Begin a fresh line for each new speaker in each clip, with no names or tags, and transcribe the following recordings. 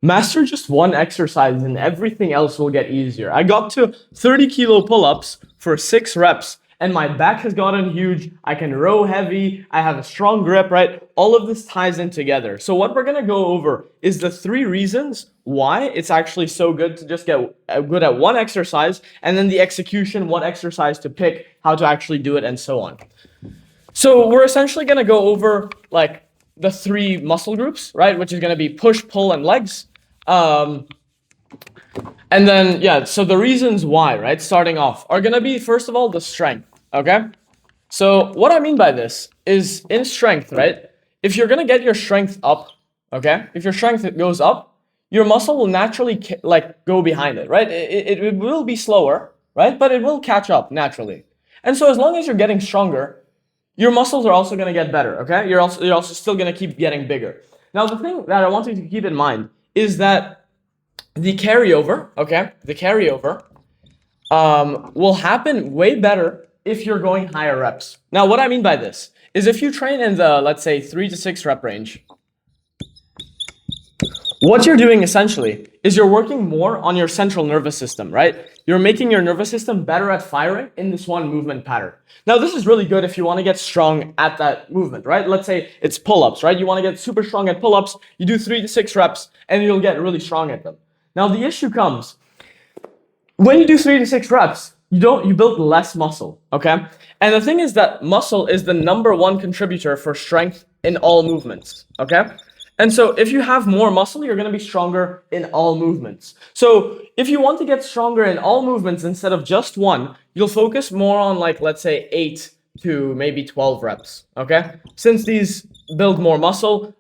Master just one exercise and everything else will get easier. I got to 30 kilo pull-ups for 6 reps and my back has gotten huge. I can row heavy. I have a strong grip, right? All of this ties in together. So what we're going to go over is the 3 reasons why it's actually so good to just get good at one exercise, and then the execution, what exercise to pick, how to actually do it, and so on. So we're essentially going to go over like the 3 muscle groups, right? Which is going to be push, pull, and legs. And then, yeah, so the reasons why, right, starting off, are going to be, first of all, the strength, okay? So what I mean by this is in strength, right, if you're going to get your strength up, okay, if your strength goes up, your muscle will naturally, like, go behind it, right? It will be slower, right, but it will catch up naturally. And so as long as you're getting stronger, your muscles are also going to get better, okay? You're also still going to keep getting bigger. Now, the thing that I want you to keep in mind is that the carryover, okay, will happen way better if you're going higher reps. Now, what I mean by this is if you train in the, let's say, 3 to 6 rep range, what you're doing essentially is you're working more on your central nervous system, right? You're making your nervous system better at firing in this one movement pattern. Now, this is really good if you want to get strong at that movement, right? Let's say it's pull-ups, right? You want to get super strong at pull-ups, you do 3 to 6 reps, and you'll get really strong at them. Now, the issue comes when you do 3 to 6 reps, you build less muscle, okay? And the thing is that muscle is the #1 contributor for strength in all movements, okay? And so if you have more muscle, you're going to be stronger in all movements. So if you want to get stronger in all movements instead of just one, you'll focus more on, like, let's say 8 to maybe 12 reps, okay? Since these build more muscle,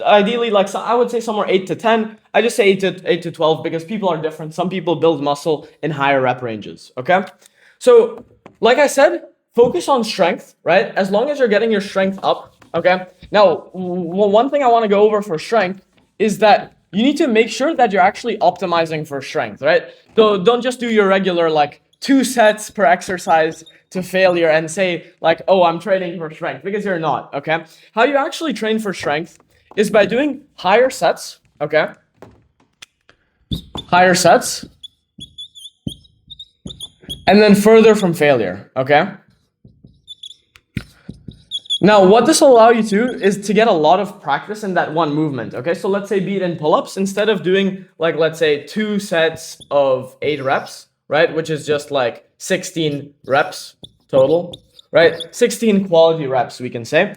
ideally, like, so I would say somewhere 8 to 10. I just say 8 to 12 because people are different. Some people build muscle in higher rep ranges, okay? So like I said, focus on strength, right? As long as you're getting your strength up, okay? Now, one thing I want to go over for strength is that you need to make sure that you're actually optimizing for strength, right? So don't just do your regular, like, 2 sets per exercise to failure and say, like, oh, I'm training for strength, because you're not, okay? How you actually train for strength is by doing higher sets, okay? Higher sets. And then further from failure, okay? Now, what this will allow you to is to get a lot of practice in that one movement, okay? So let's say be it in pull-ups, instead of doing, like, let's say 2 sets of 8 reps, right? Which is just like 16 reps total, right? 16 quality reps, we can say.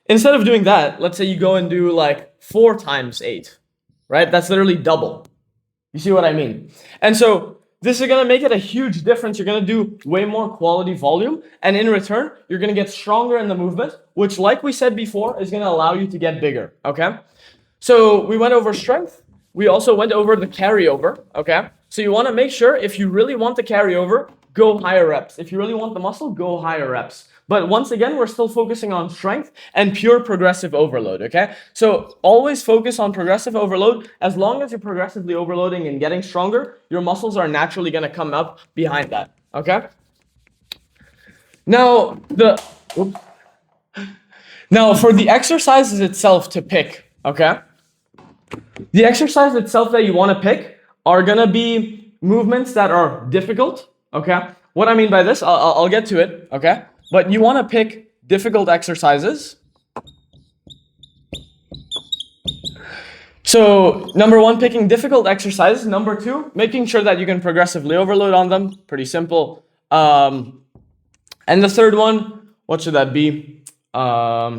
Instead of doing that, let's say you go and do like 4 times 8, right? That's literally double. You see what I mean? And so this is going to make it a huge difference. You're going to do way more quality volume. And in return, you're going to get stronger in the movement, which, like we said before, is going to allow you to get bigger, okay? So we went over strength. We also went over the carryover, okay? So you want to make sure, if you really want the carryover, go higher reps. If you really want the muscle, go higher reps. But once again, we're still focusing on strength and pure progressive overload, okay? So always focus on progressive overload. As long as you're progressively overloading and getting stronger, your muscles are naturally going to come up behind that, okay? Now, for the exercises itself to pick, okay? The exercise itself that you want to pick are going to be movements that are difficult, okay? What I mean by this, I'll get to it, okay? But you want to pick difficult exercises. So #1, picking difficult exercises. #2, making sure that you can progressively overload on them. Pretty simple. And the third one, what should that be? Yeah,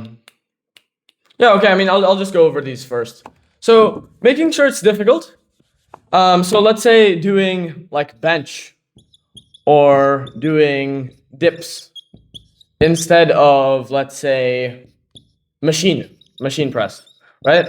okay, I mean, I'll just go over these first. So making sure it's difficult. So let's say doing like bench or doing dips instead of, let's say, machine press, right?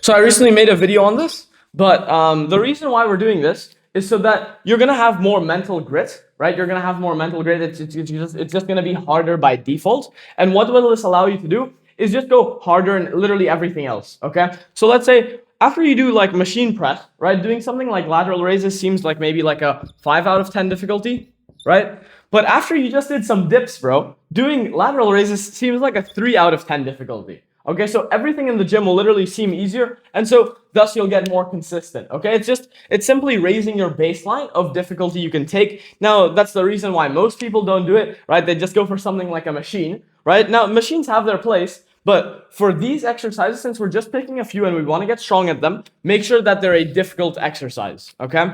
So I recently made a video on this, but the reason why we're doing this is so that you're gonna have more mental grit, right? You're gonna have more mental grit. It's just gonna be harder by default. And what will this allow you to do is just go harder in literally everything else, okay? So let's say after you do like machine press, right? Doing something like lateral raises seems like maybe like a 5 out of 10 difficulty, right? But after you just did some dips, bro, doing lateral raises seems like a 3 out of 10 difficulty. Okay, so everything in the gym will literally seem easier, and so thus you'll get more consistent. Okay, it's simply raising your baseline of difficulty you can take. Now that's the reason why most people don't do it, right? They just go for something like a machine, right? Now machines have their place, but for these exercises, since we're just picking a few and we want to get strong at them, make sure that they're a difficult exercise. Okay.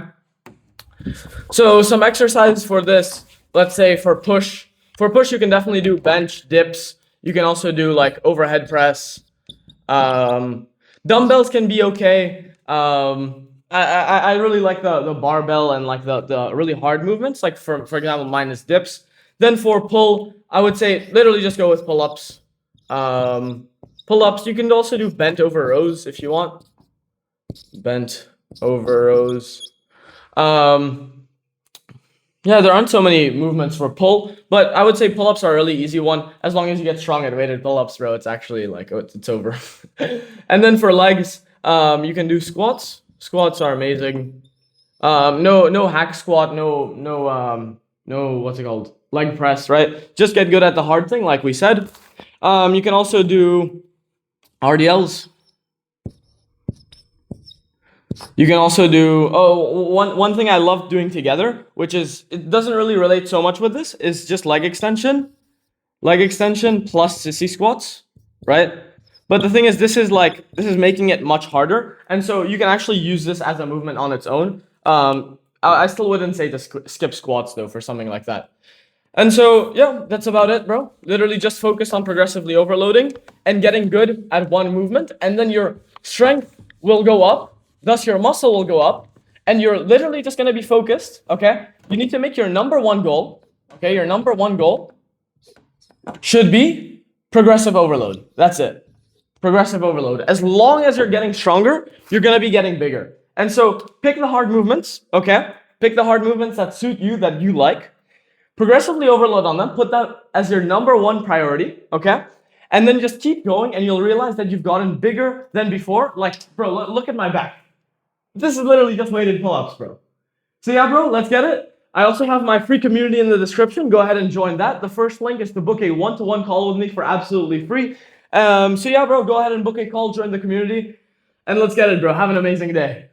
So some exercises for this, let's say for push. For push, you can definitely do bench, dips. You can also do like overhead press. Dumbbells can be okay. I really like the barbell and like the really hard movements. Like for example, mine is dips. Then for pull, I would say literally just go with pull-ups. Pull-ups, you can also do bent over rows if you want. Bent over rows. Yeah, there aren't so many movements for pull, but I would say pull-ups are a really easy one. As long as you get strong at weighted pull-ups, bro, it's actually like, it's over. And then for legs, you can do squats. Squats are amazing. No hack squat, no, what's it called? Leg press, right? Just get good at the hard thing, like we said. You can also do RDLs. You can also do, one thing I love doing together, which is, it doesn't really relate so much with this, is just leg extension. Leg extension plus sissy squats, right? But the thing is, this is making it much harder. And so you can actually use this as a movement on its own. I still wouldn't say to skip squats though for something like that. And so, yeah, that's about it, bro. Literally just focus on progressively overloading and getting good at one movement. And then your strength will go up. Thus, your muscle will go up. And you're literally just going to be focused, okay? You need to make your number one goal, okay? Your number one goal should be progressive overload. That's it. Progressive overload. As long as you're getting stronger, you're going to be getting bigger. And so pick the hard movements, okay? Pick the hard movements that suit you, that you like. Progressively overload on them. Put that as your number one priority, okay? And then just keep going and you'll realize that you've gotten bigger than before. Like, bro, look at my back. This is literally just weighted pull-ups, bro. So yeah, bro, let's get it. I also have my free community in the description. Go ahead and join that. The first link is to book a one-to-one call with me for absolutely free. So yeah, bro, go ahead and book a call, join the community, and let's get it, bro. Have an amazing day.